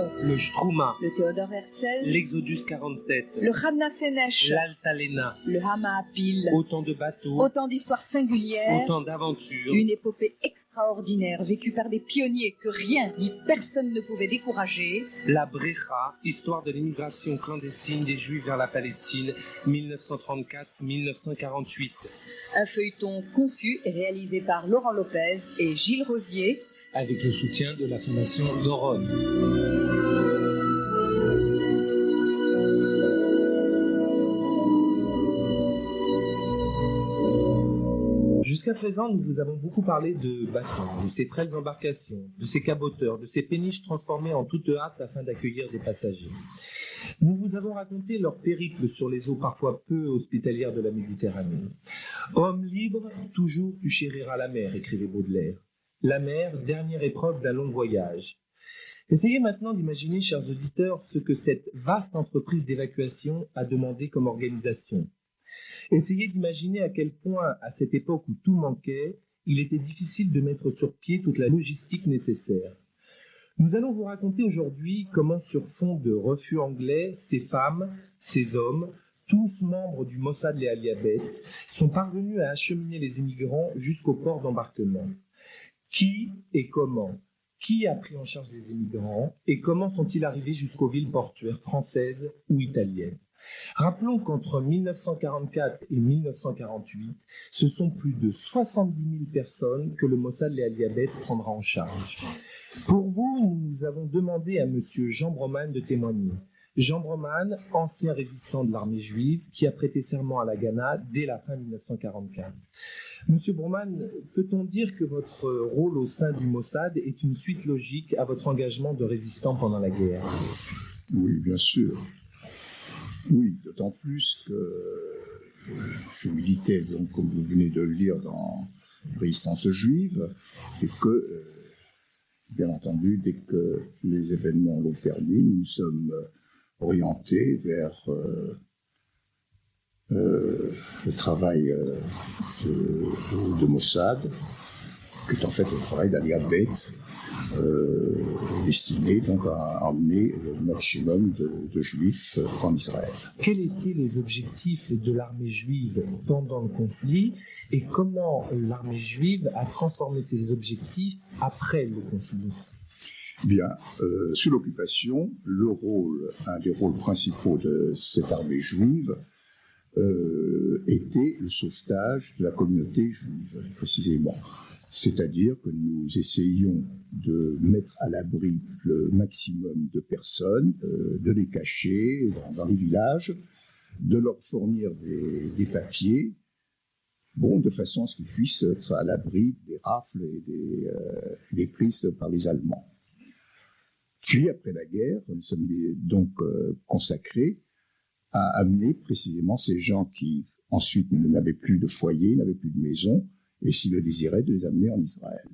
Berlioz, le Struma, le Theodor Herzl, l'Exodus 47, le Hanna Senesh, l'Altalena. le Hama-Apil. Autant de bateaux, Autant d'histoires singulières, autant d'aventures. une épopée extraordinaire vécue par des pionniers que rien ni personne ne pouvait décourager. La Brecha, histoire de l'immigration clandestine des Juifs vers la Palestine, 1934-1948. Un feuilleton conçu et réalisé par Laurent Lopez et Gilles Rosier, Avec le soutien de la Fondation Doron. Jusqu'à présent, nous vous avons beaucoup parlé de bateaux, de ces frêles embarcations, de ces caboteurs, de ces péniches transformées en toute hâte afin d'accueillir des passagers. Nous vous avons raconté leur périple sur les eaux parfois peu hospitalières de la Méditerranée. Homme libre, toujours tu chériras la mer, écrivait Baudelaire. La mer, dernière épreuve d'un long voyage. Essayez maintenant d'imaginer, chers auditeurs, ce que cette vaste entreprise d'évacuation a demandé comme organisation. Essayez d'imaginer à quel point, à cette époque où tout manquait, il était difficile de mettre sur pied toute la logistique nécessaire. Nous allons vous raconter aujourd'hui comment, sur fond de refus anglais, ces femmes, ces hommes, tous membres du Mossad et Aliabet, sont parvenus à acheminer les immigrants jusqu'au port d'embarquement. Qui et comment? Qui a pris en charge les immigrants et comment sont-ils arrivés jusqu'aux villes portuaires françaises ou italiennes? Rappelons qu'entre 1944 et 1948, ce sont plus de 70 000 personnes que le Mossad et Aliabet prendra en charge. Pour vous, nous avons demandé à M. Jean Broman de témoigner. Jean Broman, ancien résistant de l'armée juive, qui a prêté serment à la Ghana dès la fin 1944. Monsieur Broman, peut-on dire que votre rôle au sein du Mossad est une suite logique à votre engagement de résistant pendant la guerre? Oui, bien sûr. Oui, d'autant plus que je militais, donc, comme vous venez de le lire, dans la résistance juive, et que, bien entendu, dès que les événements l'ont permis, nous sommes orientés vers le travail de Mossad, qui est en fait le travail d'Aliabet, destiné donc à emmener le maximum de juifs en Israël. Quels étaient les objectifs de l'armée juive pendant le conflit et comment l'armée juive a transformé ces objectifs après le conflit? Bien, sous l'occupation, un des rôles principaux de cette armée juive était le sauvetage de la communauté juive, précisément. C'est-à-dire que nous essayions de mettre à l'abri le maximum de personnes, de les cacher dans les villages, de leur fournir des papiers, de façon à ce qu'ils puissent être à l'abri des rafles et des prises par les Allemands. Puis, après la guerre, nous sommes donc consacrés à amener précisément ces gens qui ensuite n'avaient plus de foyer, n'avaient plus de maison, et s'ils le désiraient, de les amener en Israël.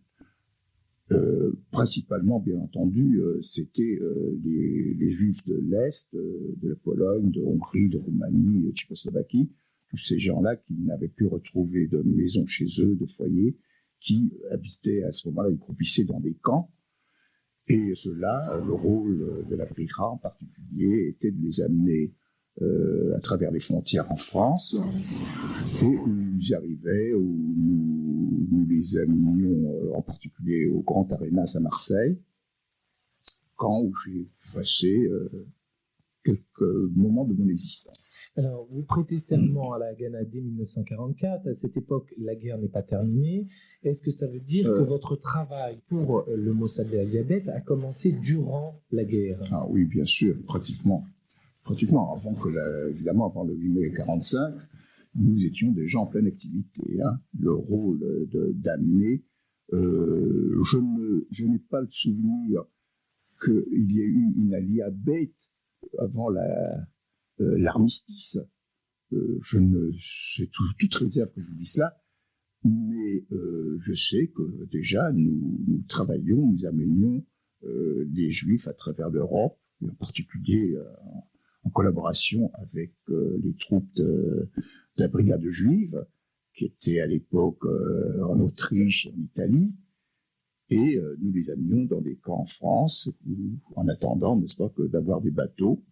Principalement, bien entendu, c'était les Juifs de l'Est, de la Pologne, de Hongrie, de Roumanie, de Tchécoslovaquie, tous ces gens-là qui n'avaient plus retrouvé de maison chez eux, de foyer, qui habitaient à ce moment-là, ils croupissaient dans des camps, et ceux-là, le rôle de la Bricha en particulier, était de les amener à travers les frontières en France, et ils y arrivaient, où nous les amenions en particulier au Grand Arenas à Marseille, où j'ai passé quelques moments de mon existence. Alors, vous prêtez serment à la Ghana dès 1944. À cette époque, la guerre n'est pas terminée. Est-ce que ça veut dire que votre travail pour le Mossad et Aliabet a commencé durant la guerre? Ah oui, bien sûr, pratiquement, évidemment, avant le 8 mai 1945, nous étions déjà en pleine activité. Le rôle d'amener, je n'ai pas le souvenir qu'il y ait eu une Aliabet avant l'armistice. C'est toute réserve que je vous dis cela, mais je sais que déjà nous travaillions, nous amenions des Juifs à travers l'Europe, et en particulier en collaboration avec les troupes de la brigade juive, qui étaient à l'époque en Autriche et en Italie, Et nous les amenions dans des camps en France, en attendant, n'est-ce pas, d'avoir des bateaux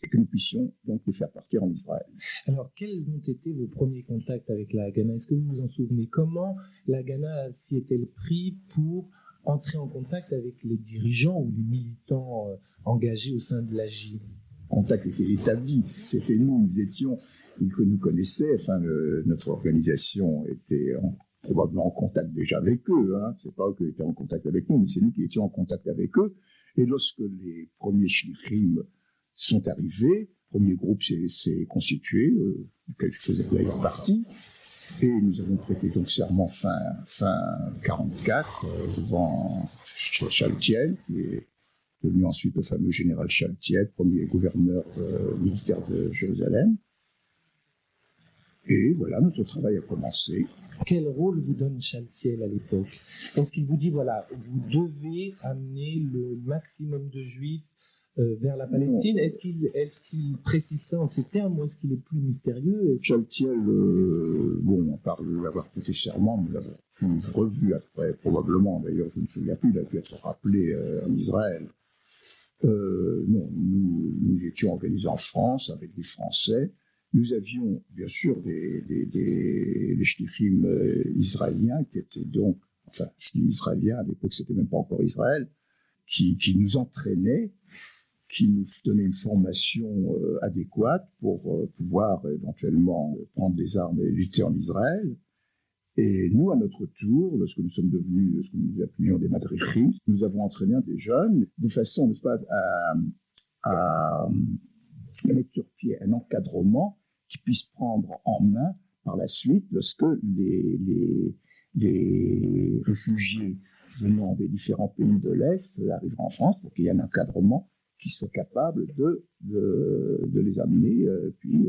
et que nous puissions donc les faire partir en Israël. Alors, quels ont été vos premiers contacts avec la Haganah? Est-ce que vous vous en souvenez? Comment la Haganah s'y est-elle pris pour entrer en contact avec les dirigeants ou les militants engagés au sein de l'AJ? Le contact était établi, c'était nous étions, ils nous connaissaient, enfin notre organisation était probablement en contact déjà avec eux, hein. C'est pas eux qui étaient en contact avec nous, mais c'est nous qui étions en contact avec eux. Et lorsque les premiers shlichim sont arrivés, le premier groupe s'est constitué, duquel je faisais d'ailleurs partie, et nous avons prêté donc serment fin 44 devant Chaltiel, qui est devenu ensuite le fameux général Chaltiel, premier gouverneur militaire de Jérusalem. Et voilà, notre travail a commencé. Quel rôle vous donne Chaltiel à l'époque? Est-ce qu'il vous dit, voilà, vous devez amener le maximum de juifs vers la Palestine? Est-ce qu'il précise ça en ces termes ou est-ce qu'il est plus mystérieux? Chaltiel, on parle de l'avoir prêté serment, nous l'avons revu après, probablement, d'ailleurs, je ne me souviens plus, il a pu être rappelé en Israël. Non, nous étions organisés en France avec des Français. Nous avions, bien sûr, des shlichim israéliens qui étaient donc, enfin, je dis israéliens, à l'époque, c'était même pas encore Israël, qui nous entraînaient, qui nous donnaient une formation adéquate pour pouvoir éventuellement prendre des armes et lutter en Israël. Et nous, à notre tour, lorsque nous sommes devenus ce que nous appelions des madrichim, nous avons entraîné des jeunes de façon, n'est-ce pas, à mettre sur pied un encadrement qui puisse prendre en main par la suite lorsque les réfugiés venant des différents pays de l'Est arriveront en France pour qu'il y ait un encadrement qui soit capable de les amener, puis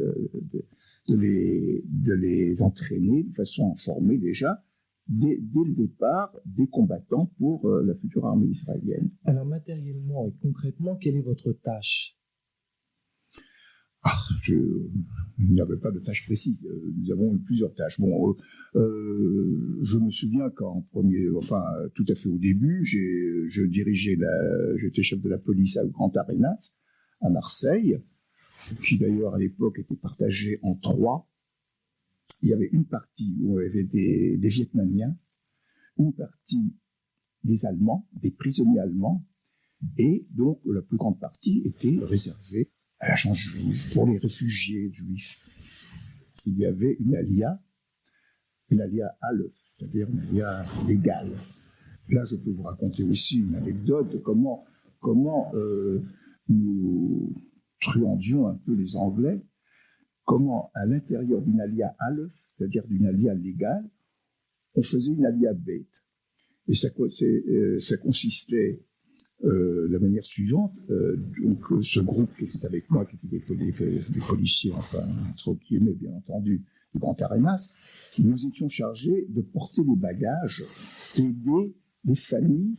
de les entraîner de façon à former déjà, dès le départ, des combattants pour la future armée israélienne. Alors matériellement et concrètement, quelle est votre tâche? Il n'y avait pas de tâche précise. Nous avons eu plusieurs tâches. Bon, je me souviens tout à fait au début, j'étais chef de la police à Grand Arenas, à Marseille, qui d'ailleurs à l'époque était partagée en trois. Il y avait une partie où il y avait des Vietnamiens, une partie des Allemands, des prisonniers allemands, et donc la plus grande partie était réservée à la chance juive, pour les réfugiés juifs. Il y avait une alia Aleph, c'est-à-dire une alia légale. Là, je peux vous raconter aussi une anecdote, comment nous truandions un peu les Anglais, comment à l'intérieur d'une alia Aleph, c'est-à-dire d'une alia légale, on faisait une alia bête. Et ça consistait de la manière suivante, donc ce groupe qui était avec moi, qui était des policiers, enfin, entre guillemets, bien entendu, du Grand Arenas, nous étions chargés de porter les bagages, d'aider les familles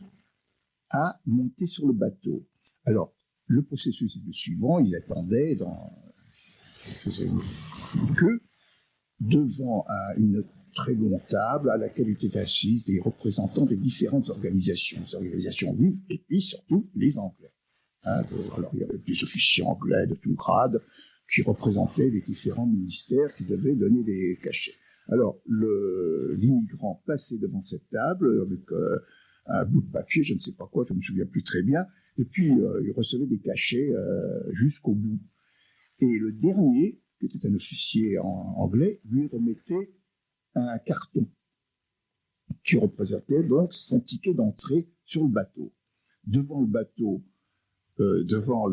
à monter sur le bateau. Alors, le processus est le suivant, ils attendaient ils faisaient une queue devant une très longue table à laquelle étaient assis des représentants des différentes organisations juives, et puis surtout les Anglais. Alors il y avait des officiers anglais de tout grade qui représentaient les différents ministères qui devaient donner des cachets. Alors l'immigrant passait devant cette table avec un bout de papier, je ne sais pas quoi, je ne me souviens plus très bien, et puis il recevait des cachets jusqu'au bout. Et le dernier, qui était un officier anglais, lui remettait un carton qui représentait donc son ticket d'entrée sur le bateau. Devant le bateau, devant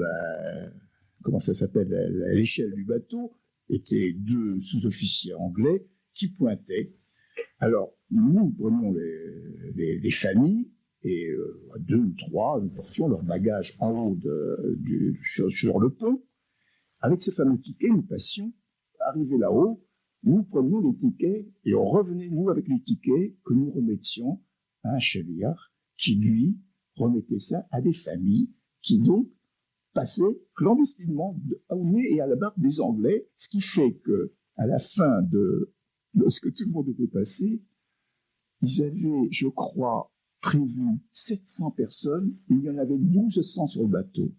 l'échelle du bateau, étaient deux sous-officiers anglais qui pointaient. Alors, nous prenions les familles et deux ou trois, nous portions leurs bagages en haut sur le pont. Avec ce fameux ticket, nous passions, arrivés là-haut, nous prenions les tickets et on revenait, nous, avec les tickets que nous remettions à un chaliard qui, lui, remettait ça à des familles qui, donc, passaient clandestinement au nez et à la barbe des Anglais, ce qui fait que, à la lorsque tout le monde était passé, ils avaient, je crois, prévu 700 personnes, il y en avait 1200 sur le bateau.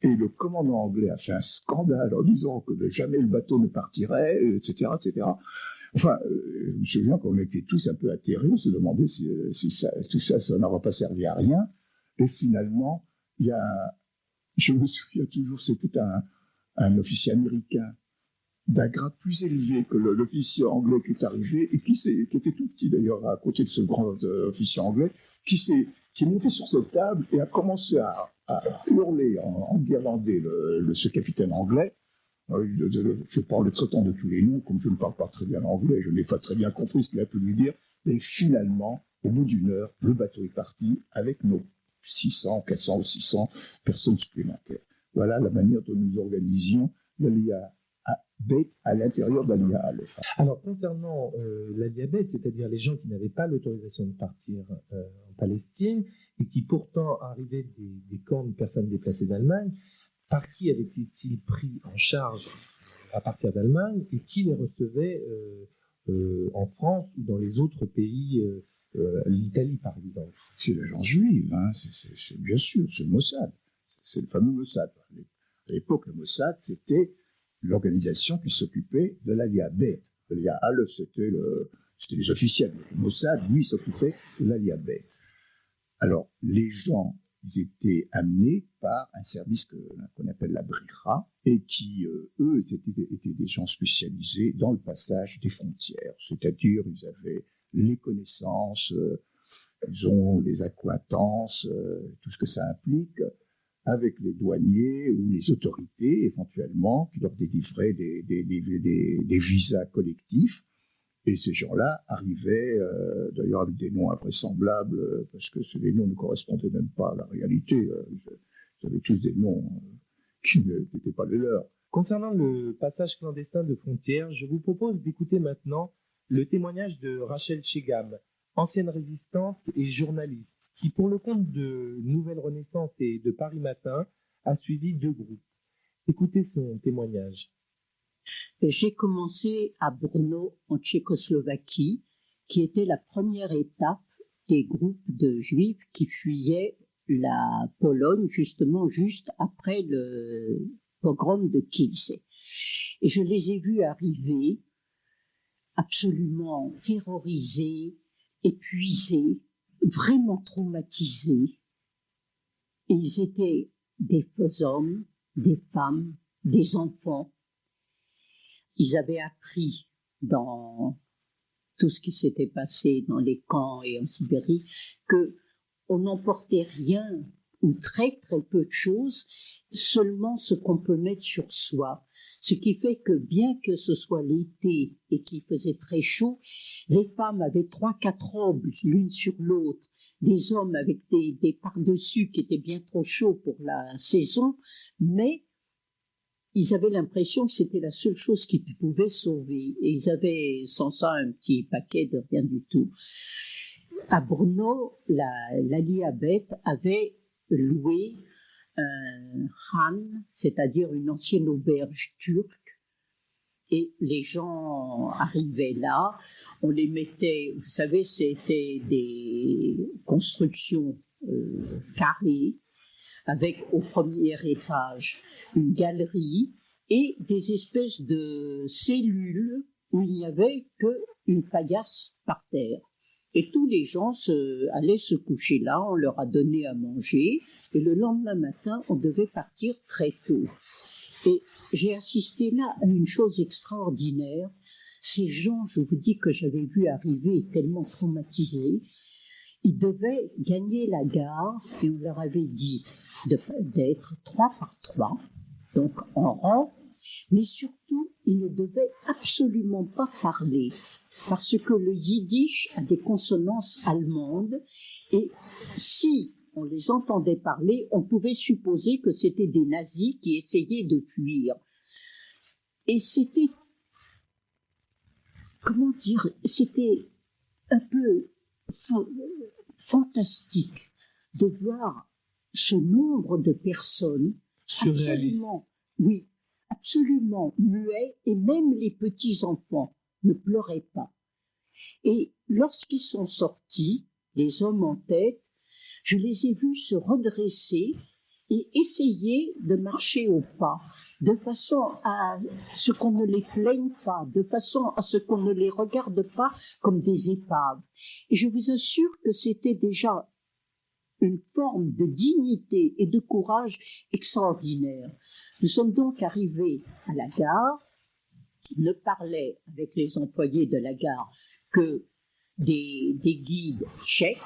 Et le commandant anglais a fait un scandale en disant que jamais le bateau ne partirait, etc., etc. Enfin, je me souviens qu'on était tous un peu atterrés, on se demandait si tout ça, ça n'aurait pas servi à rien. Et finalement, je me souviens toujours, c'était un officier américain d'un grade plus élevé que l'officier anglais qui est arrivé, et qui était tout petit d'ailleurs, à côté de ce grand officier anglais, qui est monté sur cette table et a commencé à hurler en guirlandais ce capitaine anglais. Je parle le traitant de tous les noms, comme je ne parle pas très bien anglais, je n'ai pas très bien compris ce qu'il a pu lui dire, et finalement, au bout d'une heure, le bateau est parti avec nos 400 ou 600 personnes supplémentaires. Voilà la manière dont nous organisions l'Alia Beit à l'intérieur d'Alia Aleph. Alors, concernant l'Alia Beit, c'est-à-dire les gens qui n'avaient pas l'autorisation de partir en Palestine et qui pourtant arrivaient des camps de personnes déplacées d'Allemagne, par qui avaient-ils pris en charge à partir d'Allemagne et qui les recevait en France ou dans les autres pays, l'Italie par exemple? C'est l'agence juive, hein, c'est bien sûr, c'est le Mossad. C'est le fameux Mossad. À l'époque, le Mossad, c'était l'organisation qui s'occupait de l'Alia Beit. L'Alia Aleph, c'était les officiels. Le Mossad, lui, s'occupait de l'Alia Beit. Alors, les gens, ils étaient amenés par un service qu'on appelle la Bricha, et qui, eux, étaient des gens spécialisés dans le passage des frontières. C'est-à-dire, ils avaient les connaissances, ils ont les accointances, tout ce que ça implique, avec les douaniers ou les autorités, éventuellement, qui leur délivraient des visas collectifs. Et ces gens-là arrivaient, d'ailleurs avec des noms invraisemblables, parce que les noms ne correspondaient même pas à la réalité. Ils avaient tous des noms qui n'étaient pas les leurs. Concernant le passage clandestin de frontières, je vous propose d'écouter maintenant le témoignage de Rachel Chegam, ancienne résistante et journaliste, qui, pour le compte de Nouvelle Renaissance et de Paris Matin, a suivi 2 groupes. Écoutez son témoignage. J'ai commencé à Brno, en Tchécoslovaquie, qui était la première étape des groupes de juifs qui fuyaient la Pologne, justement juste après le pogrom de Kielce. Et je les ai vus arriver absolument terrorisés, épuisés, vraiment traumatisés. Et ils étaient des hommes, des femmes, des enfants. Ils avaient appris dans tout ce qui s'était passé dans les camps et en Sibérie qu'on n'emportait rien ou très très peu de choses, seulement ce qu'on peut mettre sur soi. Ce qui fait que bien que ce soit l'été et qu'il faisait très chaud, les femmes avaient 3-4 robes l'une sur l'autre, des hommes avec des par-dessus qui étaient bien trop chauds pour la saison, mais ils avaient l'impression que c'était la seule chose qui pouvait sauver. Et ils avaient sans ça un petit paquet de rien du tout. À Brno, l'Alia Beit avait loué un khan, c'est-à-dire une ancienne auberge turque. Et les gens arrivaient là, on les mettait, vous savez, c'était des constructions carrées, avec au premier étage une galerie et des espèces de cellules où il n'y avait qu'une paillasse par terre. Et tous les gens allaient se coucher là, on leur a donné à manger, et le lendemain matin, on devait partir très tôt. Et j'ai assisté là à une chose extraordinaire. Ces gens, je vous dis que j'avais vu arriver tellement traumatisés, ils devaient gagner la gare et on leur avait dit d'être 3 par 3, donc en rang, mais surtout, ils ne devaient absolument pas parler, parce que le yiddish a des consonances allemandes et si on les entendait parler, on pouvait supposer que c'était des nazis qui essayaient de fuir. Et c'était, comment dire, c'était un peu fantastique de voir ce nombre de personnes surréaliste. Oui, absolument muets, et même les petits enfants ne pleuraient pas. Et lorsqu'ils sont sortis, les hommes en tête, je les ai vus se redresser et essayer de marcher au pas, de façon à ce qu'on ne les plaigne pas, de façon à ce qu'on ne les regarde pas comme des épaves. Et je vous assure que c'était déjà une forme de dignité et de courage extraordinaire. Nous sommes donc arrivés à la gare, ne parlaient avec les employés de la gare que des guides tchèques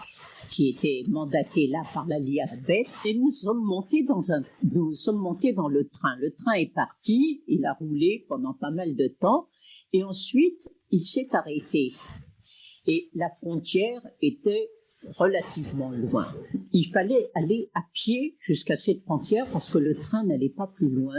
qui étaient mandatés là par la Liabet, et nous sommes montés dans le train. Le train est parti, il a roulé pendant pas mal de temps, et ensuite il s'est arrêté. Et la frontière était relativement loin. Il fallait aller à pied jusqu'à cette frontière parce que le train n'allait pas plus loin.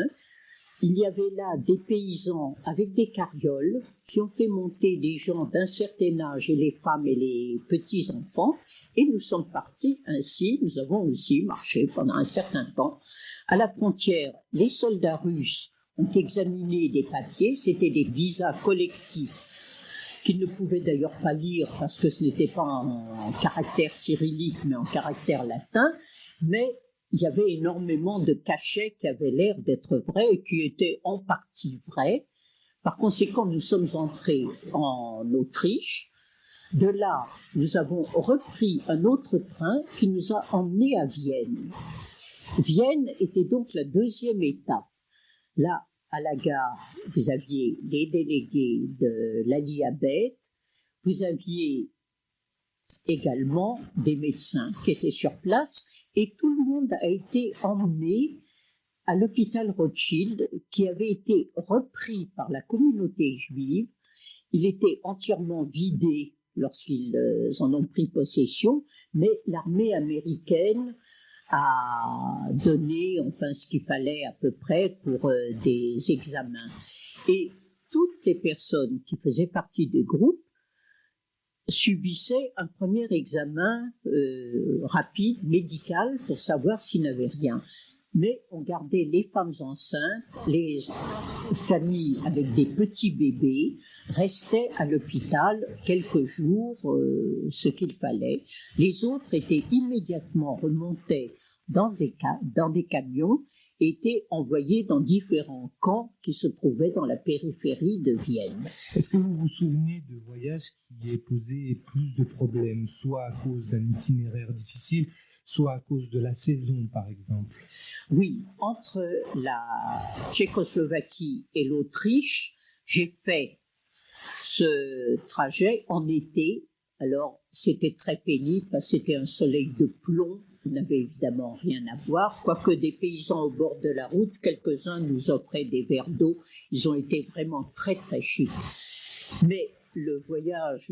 Il y avait là des paysans avec des carrioles qui ont fait monter des gens d'un certain âge, et les femmes et les petits-enfants, et nous sommes partis ainsi. Nous avons aussi marché pendant un certain temps. À la frontière, les soldats russes ont examiné des papiers, c'était des visas collectifs qu'ils ne pouvaient d'ailleurs pas lire parce que ce n'était pas en caractère cyrillique mais en caractère latin, mais il y avait énormément de cachets qui avaient l'air d'être vrais et qui étaient en partie vrais. Par conséquent, nous sommes entrés en Autriche. De là, nous avons repris un autre train qui nous a emmenés à Vienne. Vienne était donc la deuxième étape. Là, à la gare, vous aviez les délégués de la Liabet, vous aviez également des médecins qui étaient sur place, et tout le monde a été emmené à l'hôpital Rothschild, qui avait été repris par la communauté juive. Il était entièrement vidé lorsqu'ils en ont pris possession, mais l'armée américaine a donné enfin ce qu'il fallait à peu près pour des examens. Et toutes les personnes qui faisaient partie des groupes subissaient un premier examen rapide, médical, pour savoir s'ils n'avaient rien. Mais on gardait les femmes enceintes, les familles avec des petits bébés, restaient à l'hôpital quelques jours, ce qu'il fallait. Les autres étaient immédiatement remontés dans des camions, étaient envoyés dans différents camps qui se trouvaient dans la périphérie de Vienne. Est-ce que vous vous souvenez de voyages qui aient posé plus de problèmes, soit à cause d'un itinéraire difficile, soit à cause de la saison, par exemple? Oui, entre la Tchécoslovaquie et l'Autriche, j'ai fait ce trajet en été. Alors, c'était très pénible parce que c'était un soleil de plomb. On n'avait évidemment rien à boire, quoique des paysans au bord de la route, quelques-uns nous offraient des verres d'eau. Ils ont été vraiment très très chics. Mais le voyage,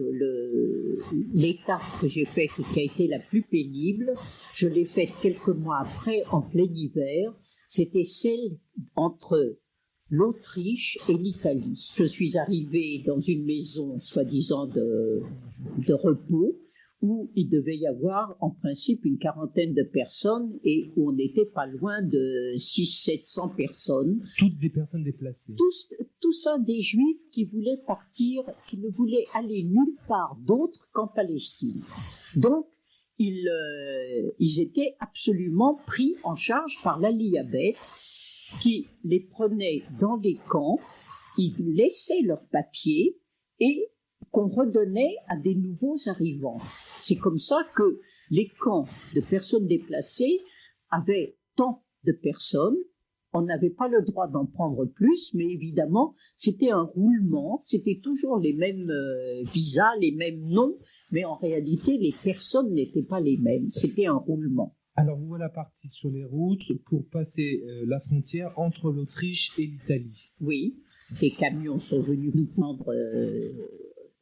l'étape que j'ai faite, qui a été la plus pénible, je l'ai faite quelques mois après, en plein hiver. C'était celle entre l'Autriche et l'Italie. Je suis arrivée dans une maison, soi-disant de repos, où il devait y avoir en principe une quarantaine de personnes et où on n'était pas loin de 600-700 personnes. Toutes des personnes déplacées. Tout ça des Juifs qui voulaient partir, qui ne voulaient aller nulle part d'autre qu'en Palestine. Donc, ils étaient absolument pris en charge par la Liabet, qui les prenait dans les camps, ils laissaient leurs papiers et qu'on redonnait à des nouveaux arrivants. C'est comme ça que les camps de personnes déplacées avaient tant de personnes. On n'avait pas le droit d'en prendre plus, mais évidemment, c'était un roulement, c'était toujours les mêmes visas, les mêmes noms, mais en réalité, les personnes n'étaient pas les mêmes, c'était un roulement. Alors, vous voilà partis sur les routes pour passer la frontière entre l'Autriche et l'Italie. Oui, des camions sont venus nous prendre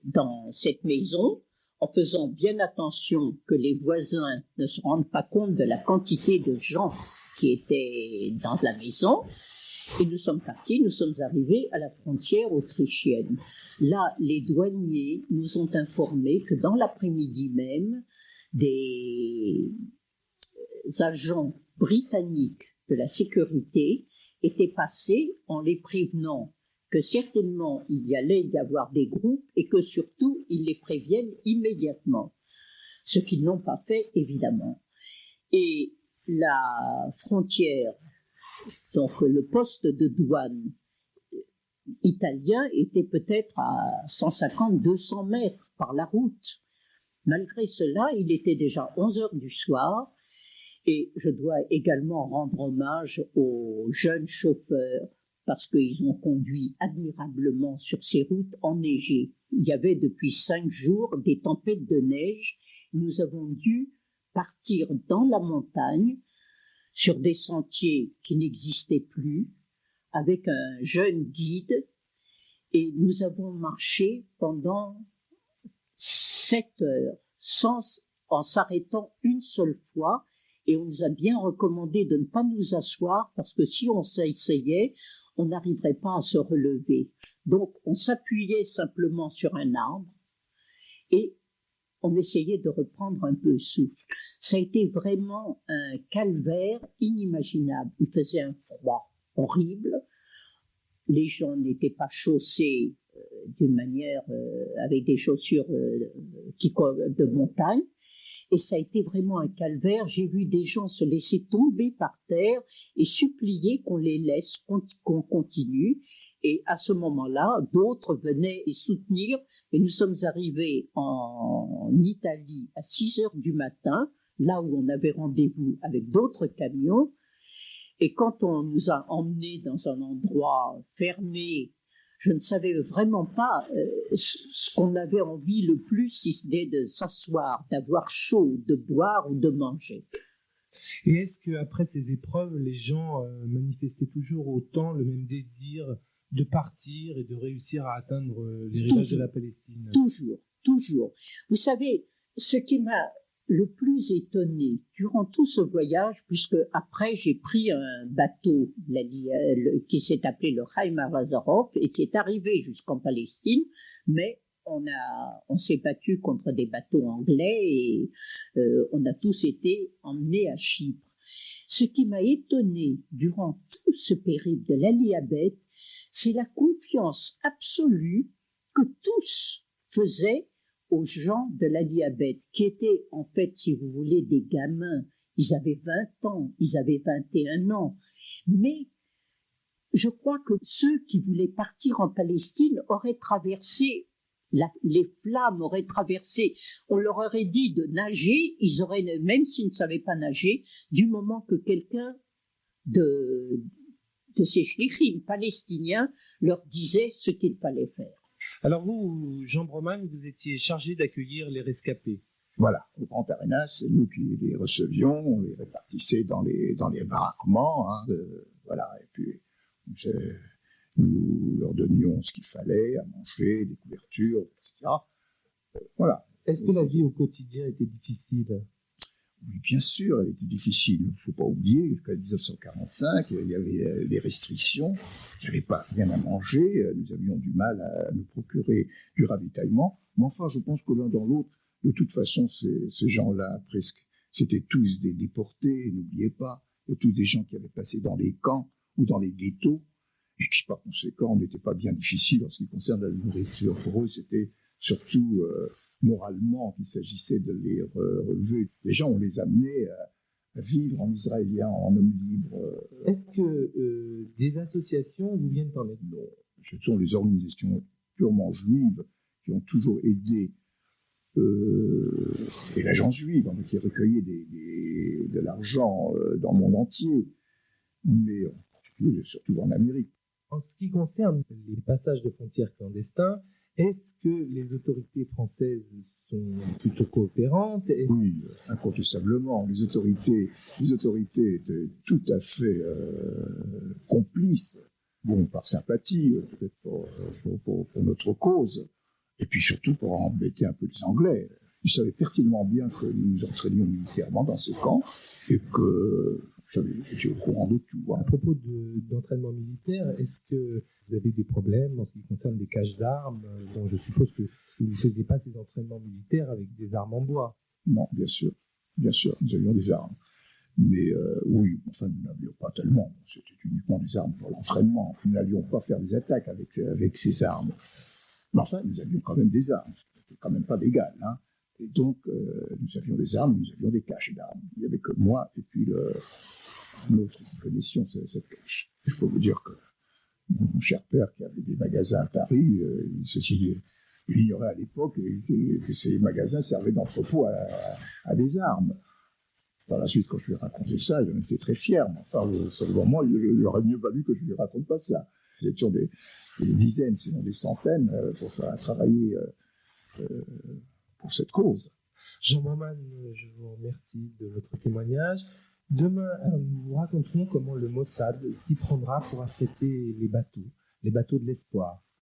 dans cette maison, en faisant bien attention que les voisins ne se rendent pas compte de la quantité de gens qui étaient dans la maison. Et nous sommes partis, nous sommes arrivés à la frontière autrichienne. Là, les douaniers nous ont informé que dans l'après-midi même, des agents britanniques de la sécurité étaient passés en les prévenant que certainement il y allait y avoir des groupes et que surtout ils les préviennent immédiatement. ce qu'ils n'ont pas fait, évidemment. Et la frontière, donc le poste de douane italien était peut-être à 150-200 mètres par la route. Malgré cela, il était déjà 11 heures du soir, et je dois également rendre hommage aux jeunes chauffeurs, parce qu'ils ont conduit admirablement sur ces routes enneigées. Il y avait depuis 5 jours des tempêtes de neige. Nous avons dû partir dans la montagne, sur des sentiers qui n'existaient plus, avec un jeune guide, et nous avons marché pendant 7 heures, en s'arrêtant une seule fois, et on nous a bien recommandé de ne pas nous asseoir, parce que si on s'essayait, on n'arriverait pas à se relever. Donc on s'appuyait simplement sur un arbre, et on essayait de reprendre un peu souffle. Ça a été vraiment un calvaire inimaginable. Il faisait un froid horrible. Les gens n'étaient pas chaussés d'une manière avec des chaussures de montagne. Et ça a été vraiment un calvaire. J'ai vu des gens se laisser tomber par terre et supplier qu'on les laisse, qu'on continue. Et à ce moment-là, d'autres venaient les soutenir. Et nous sommes arrivés en Italie à 6 heures du matin, là où on avait rendez-vous avec d'autres camions. Et quand on nous a emmenés dans un endroit fermé, je ne savais vraiment pas ce qu'on avait envie le plus, si ce n'est de s'asseoir, d'avoir chaud, de boire ou de manger. Et est-ce qu'après ces épreuves, les gens manifestaient toujours autant le même désir de partir et de réussir à atteindre les rivages de la Palestine? Toujours, toujours. Vous savez, ce qui m'a le plus étonné durant tout ce voyage, puisque après j'ai pris un bateau qui s'est appelé le Chaim Arazarov et qui est arrivé jusqu'en Palestine, mais on s'est battu contre des bateaux anglais et on a tous été emmenés à Chypre. Ce qui m'a étonné durant tout ce périple de l'Ali Abed, c'est la confiance absolue que tous faisaient aux gens de l'Ali Abed, qui étaient en fait, si vous voulez, des gamins. Ils avaient 20 ans, ils avaient 21 ans. Mais je crois que ceux qui voulaient partir en Palestine auraient traversé, les flammes auraient traversé, on leur aurait dit de nager, ils auraient, même s'ils ne savaient pas nager, du moment que quelqu'un de ces shlichim palestiniens leur disait ce qu'il fallait faire. Alors vous, Jean Broman, vous étiez chargé d'accueillir les rescapés. Voilà, au Grand Arenas, c'est nous qui les recevions, on les répartissait dans les baraquements, voilà, et puis nous leur donnions ce qu'il fallait, à manger, des couvertures, etc. Voilà. Est-ce que la vie au quotidien était difficile? Oui, bien sûr, elle était difficile. Il ne faut pas oublier, jusqu'à 1945, il y avait les restrictions, il n'y avait pas rien à manger, nous avions du mal à nous procurer du ravitaillement. Mais enfin, je pense que l'un dans l'autre, de toute façon, ces gens-là, presque, c'était tous des déportés, n'oubliez pas, et tous des gens qui avaient passé dans les camps ou dans les ghettos, et qui, par conséquent, n'étaient pas bien difficiles en ce qui concerne la nourriture. Pour eux, c'était surtout moralement qu'il s'agissait de les relever. Les gens, on les amenait à vivre en israélien, en homme libre. Est-ce que des associations vous viennent en aide? Non, ce sont les organisations purement juives qui ont toujours aidé et l'agence juive, qui recueillait de l'argent dans le monde entier, mais en particulier, surtout en Amérique. En ce qui concerne les passages de frontières clandestins, est-ce que les autorités françaises sont plutôt coopérantes? Oui, incontestablement. Les autorités étaient tout à fait complices, bon, par sympathie, peut-être pour notre cause, et puis surtout pour embêter un peu les Anglais. Ils savaient pertinemment bien que nous nous entraînions militairement dans ces camps, et que j'étais au courant de tout. À propos d'entraînement militaire, est-ce que vous avez des problèmes en ce qui concerne des caches d'armes, dont je suppose que vous ne faisiez pas ces entraînements militaires avec des armes en bois? Non, bien sûr, nous avions des armes. Mais oui, enfin, nous n'avions pas tellement. C'était uniquement des armes pour l'entraînement. Nous n'allions pas faire des attaques avec ces armes. Mais enfin, nous avions quand même des armes. C'était quand même pas légal, Et donc, nous avions des armes, nous avions des caches d'armes. Il n'y avait que moi et puis un autre qui connaissions cette cache. Je peux vous dire que mon cher père, qui avait des magasins à Paris, il ignorait à l'époque que ces magasins servaient d'entrepôt à des armes. Par la suite, quand je lui ai raconté ça, il en était très fier. Mais enfin, seulement moi, il aurait mieux valu que je lui raconte pas ça. Nous étions des dizaines, sinon des centaines, pour faire travailler pour cette cause. Jean Bormann, je vous remercie de votre témoignage. Demain, nous vous raconterons comment le Mossad s'y prendra pour affréter les bateaux de l'espoir.